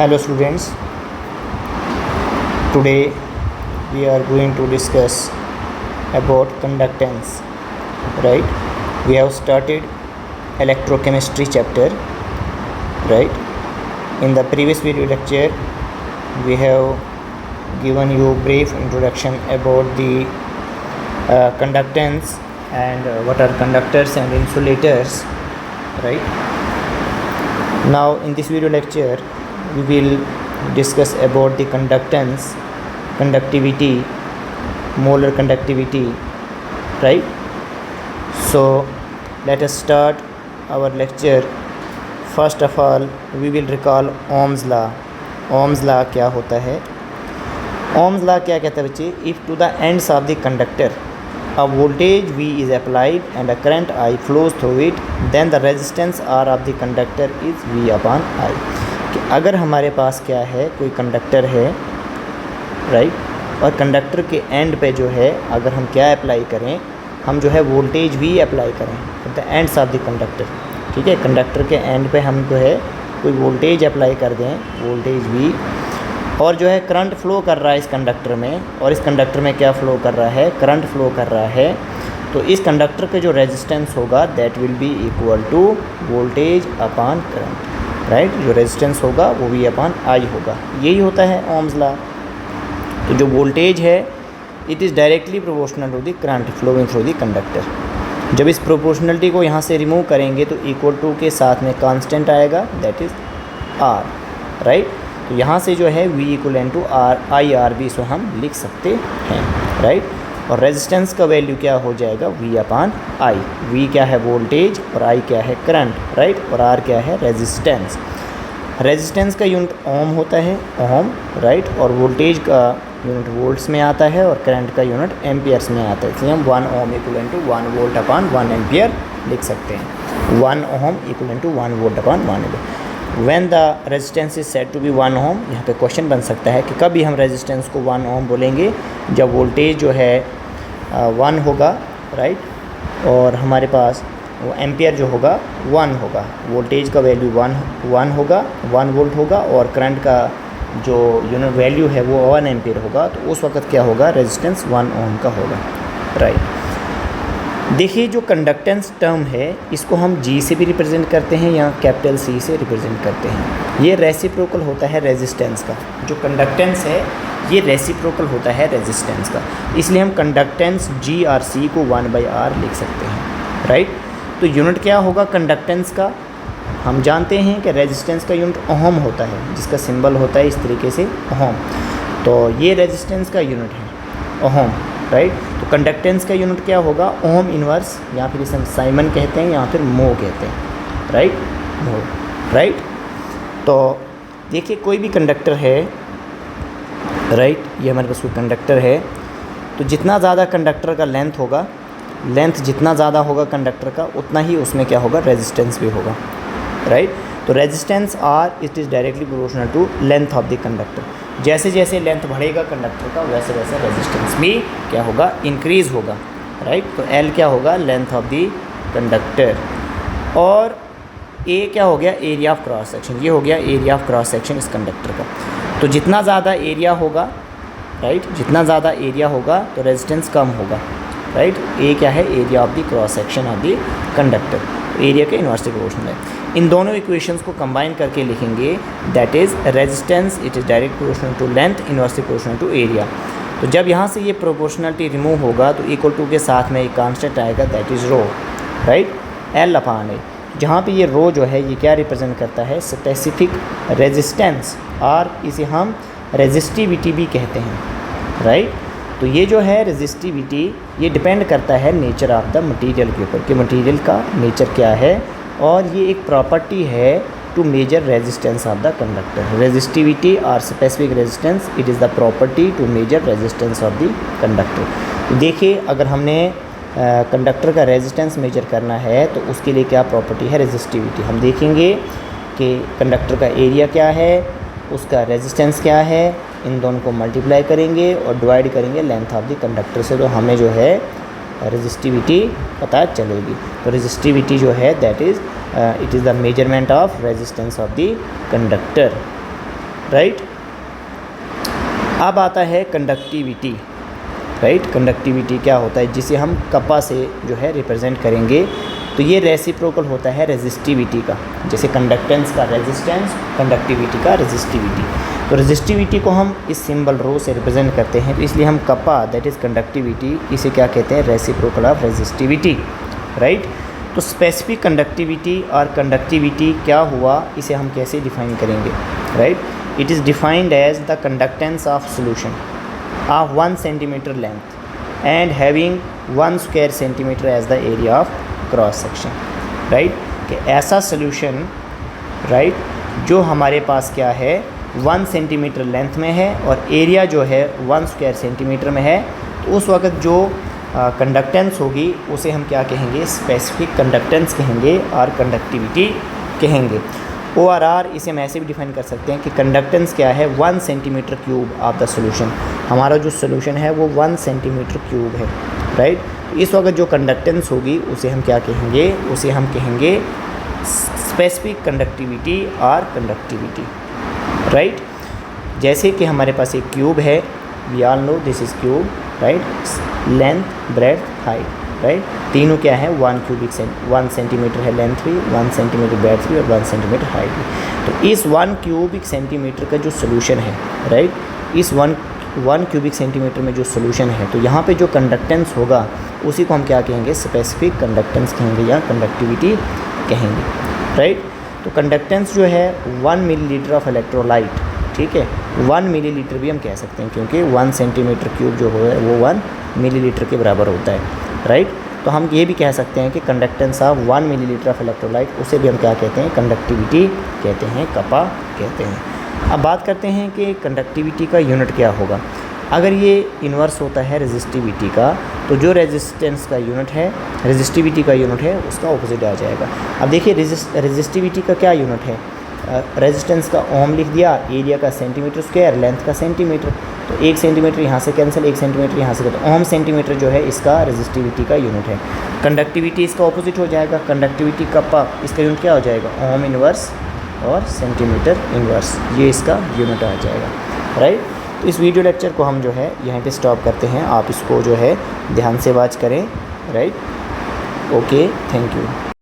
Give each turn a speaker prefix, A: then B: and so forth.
A: Hello students, today we are going to discuss about conductance, right? We have started electrochemistry chapter, right? In the previous video lecture, we have given you brief introduction about the conductance and what are conductors and insulators, right? Now in this video lecture, we will discuss about the conductance, conductivity, molar conductivity, right? So let us start our lecture. First of all, we will recall Ohm's law. Ohm's law क्या होता है? Ohm's law क्या कहता है बच्चे? If to the ends of the conductor a voltage V is applied and a current I flows through it, then the resistance R of the conductor is V upon I. कि अगर हमारे पास क्या है, कोई कंडक्टर है, right, और conductor के and पे जो है अगर हम क्या अप्लाई करें, हम जो है वोल्टेज V अप्लाई करें at the ends of the conductor, ठीक है, कंडक्टर के एंड पे हम जो है कोई वोल्टेज अप्लाई कर दें, वोल्टेज V, और जो है करंट फ्लो कर रहा है इस कंडक्टर में, और इस कंडक्टर में क्या फ़्लो कर रहा है, करंट फ्लो कर रहा है, तो इस कंडक्टर के जो रेजिस्टेंस होगा that will be equal to voltage upon current, right? जो रेजिस्टेंस होगा वो V अपॉन I होगा. यही होता है ओम्स लॉ. तो जो वोल्टेज है it is directly proportional to the current flowing through the conductor. जब इस प्रोपोर्शनलिटी को यहाँ से रिमूव करेंगे तो इक्वल टू के साथ में कांस्टेंट आएगा, दैट इज़ R, राइट? तो यहाँ से जो है V इक्वल टू IRB इसको हम लिख सकते हैं, राइट? और रेजिस्टेंस का वैल्यू क्या हो जाएगा, V अपॉन I. V क्या है, वोल्टेज, और I क्या है, करंट, राइट? और R क्या है, रेजिस्टेंस. रेजिस्टेंस का यूनिट ओम होता है, ओम, राइट? और वोल्टेज का यूनिट वोल्ट्स में आता है और करंट का यूनिट एम्पियर्स में आता है. इसलिए हम 1 ohm equal to 1 volt upon 1 ampere लिख सकते हैं. 1 ohm equal to 1 volt upon 1 ampere. When the resistance is said to be 1 ohm, यहाँ पे क्वेश्चन बन सकता है कि कभी हम रेजिस्टेंस को 1 ओम बोलेंगे, जब वोल्टेज जो है 1 होगा, राइट? और हमारे पास वो एम्पियर जो होगा 1 होगा, वोल्टेज का वैल्यू 1 होगा, 1 वोल्ट होगा, और करंट का जो यूनिट वैल्यू है वो 1 एम्पियर होगा. तो उस वक्त क्या होगा, रेजिस्टेंस 1 ओम का होगा, राइट? देखिए जो कंडक्टेंस टर्म है इसको हम G से भी रिप्रेजेंट करते हैं या कैपिटल C से रिप्रेजेंट करते हैं. ये रेसिप्रोकल होता है रेजिस्टेंस का. जो कंडक्टेंस है ये रेसिप्रोकल होता है रेजिस्टेंस का, इसलिए हम कंडक्टेंस G और C को 1/R लिख सकते हैं, राइट? तो यूनिट क्या होगा कंडक्टेंस का, हम जानते हैं कि रेजिस्टेंस का यूनिट ओहम होता है, जिसका सिंबल होता है इस तरीके से ओहम. तो ये रेजिस्टेंस का यूनिट है ओहम, राइट? तो कंडक्टेंस का यूनिट क्या होगा, ओम इनवर्स, या फिर इसे हम साइमन कहते हैं या फिर मो कहते हैं, राइट? मो, राइट? तो देखिए कोई भी कंडक्टर है, राइट? ये हमारे पास कोई कंडक्टर है, तो जितना ज़्यादा कंडक्टर का लेंथ होगा, लेंथ जितना ज़्यादा होगा कंडक्टर का, उतना ही उसमें क्या होगा, रेजिस्टेंस भी होगा, राइट? तो resistance R it is directly proportional to length of the conductor. जैसे जैसे लेंथ बढ़ेगा कंडक्टर का वैसे वैसे रेजिस्टेंस भी क्या होगा, इंक्रीज़ होगा, राइट? तो L क्या होगा, लेंथ ऑफ द कंडक्टर, और A क्या हो गया, एरिया ऑफ क्रॉस सेक्शन. ये हो गया एरिया ऑफ क्रॉस सेक्शन इस कंडक्टर का. तो जितना ज़्यादा एरिया होगा, राइट, जितना ज़्यादा एरिया होगा तो रेजिस्टेंस कम होगा, राइट? A क्या है, area of the cross section of the conductor. Area के इन्वर्सली प्रोपोर्शनल है. इन दोनों इक्वेशंस को कंबाइन करके लिखेंगे, that is resistance it is direct proportional to length inversely proportional to area. तो जब यहाँ से ये प्रोपोर्शनलिटी रिमूव होगा तो इक्वल टू के साथ में एक कांस्टेंट आएगा, that is rho, right? L upon A. जहाँ पे ये रो जो है ये क्या रिप्रेजेंट करता है, स्पेसिफिक रेजिस्टेंस, और इसे हम रेजिस्टिविटी भी कहते हैं, राइट? तो ये जो है रेजिस्टिविटी ये डिपेंड करता है नेचर ऑफ द मटेरियल के ऊपर, कि मटेरियल का नेचर क्या है, और ये एक प्रॉपर्टी है to measure resistance of the conductor. Resistivity और specific resistance it is the property to measure resistance of the conductor. देखिए अगर हमने कंडक्टर का रेजिस्टेंस मेजर करना है तो उसके लिए क्या प्रॉपर्टी है, रेजिस्टिविटी. हम देखेंगे कि कंडक्टर का एरिया क्या है, उसका रेजिस्टेंस क्या है, इन दोनों को मल्टीप्लाई करेंगे और डिवाइड करेंगे लेंथ ऑफ द कंडक्टर से, तो हमें जो है रेजिस्टिविटी पता चलेगी. तो रेजिस्टिविटी जो है that is it is the measurement of resistance of the conductor. Right. अब आता है कंडक्टिविटी, राइट। कंडक्टिविटी क्या होता है, जिसे हम कपा से जो है रिप्रेजेंट करेंगे। तो ये रेसिप्रोकल होता है रेजिस्टिविटी का, जैसे कंडक्टेंस का रेजिस्टेंस, कंडक्टिविटी का रेजिस्टिविटी। तो रेजिस्टिविटी को हम इस सिंबल रो से रिप्रेजेंट करते हैं, तो इसलिए हम कपा दैट इज़ कंडक्टिविटी, इसे क्या कहते हैं, रेसिप्रोकल ऑफ रेजिस्टिविटी, राइट। तो स्पेसिफिक कंडक्टिविटी और कंडक्टिविटी क्या हुआ, इसे हम कैसे डिफाइन करेंगे, right. It is defined as the conductance of solution of 1 centimetre length and having 1 square centimetre as the area of cross section, right. कि ऐसा सोल्यूशन, राइट, जो हमारे पास क्या है 1 सेंटीमीटर लेंथ में है और एरिया जो है 1 स्क्वायर सेंटीमीटर में है, तो उस वक्त जो कंडक्टेंस होगी उसे हम क्या कहेंगे, स्पेसिफिक कंडक्टेंस कहेंगे और कंडक्टिविटी कहेंगे। ORR इसे हम ऐसे भी डिफाइन कर सकते हैं कि कंडक्टेंस क्या है, 1 centimetre cube of the solution. हमारा जो सोल्यूशन है वो 1 सेंटीमीटर क्यूब है, राइट। इस वक्त जो कंडक्टेंस होगी उसे हम क्या कहेंगे, उसे हम कहेंगे स्पेसिफिक कंडक्टिविटी और कंडक्टिविटी, राइट। जैसे कि हमारे पास एक क्यूब है, we all know this is cube, right, length, breadth, height, right. तीनों क्या है, 1 सेंटीमीटर है लेंथ भी, 1 सेंटीमीटर ब्रेड्थ भी और 1 सेंटीमीटर हाइट भी। तो इस 1 क्यूबिक सेंटीमीटर का जो सोल्यूशन है, राइट, इस 1 क्यूबिक सेंटीमीटर में जो सोल्यूशन है, तो यहाँ पे जो कंडक्टेंस होगा उसी को हम क्या कहेंगे, स्पेसिफिक कंडक्टेंस कहेंगे या कंडक्टिविटी कहेंगे, राइट। तो कंडक्टेंस जो है 1 मिलीलीटर ऑफ इलेक्ट्रोलाइट, ठीक है, 1 मिलीलीटर भी हम कह सकते हैं, क्योंकि 1 सेंटीमीटर क्यूब जो है वो 1 मिलीलीटर के बराबर होता है, राइट। तो हम ये भी कह सकते हैं कि conductance of 1 millilitre of electrolyte, उसे भी हम क्या कहते हैं, कंडक्टिविटी कहते हैं, कपा कहते हैं। अब बात करते हैं कि कंडक्टिविटी का यूनिट क्या होगा। अगर ये इन्वर्स होता है रेजिस्टिविटी का, तो जो रेजिस्टेंस का यूनिट है, रेजिस्टिविटी का यूनिट है, उसका ऑपोजिट आ जाएगा। अब देखिए रेजिस्टिविटी का क्या यूनिट है, रेजिस्टेंस का ओम लिख दिया, एरिया का सेंटीमीटर स्क्वायर, लेंथ का सेंटीमीटर, तो 1 सेंटीमीटर यहाँ से कैंसिल, 1 सेंटीमीटर यहाँ से, तो ओम सेंटीमीटर जो है इसका रेजिस्टिविटी का यूनिट है। कंडक्टिविटी इसका ऑपोजिट हो जाएगा, कंडक्टिविटी कपा, इसका यूनिट क्या हो जाएगा, ओम इनवर्स और सेंटीमीटर इनवर्स, ये इसका यूनिट आ जाएगा, राइट। तो इस वीडियो लेक्चर को हम जो है यहीं पे स्टॉप करते हैं, आप इसको जो है ध्यान से वॉच करें, राइट। Okay, thank you.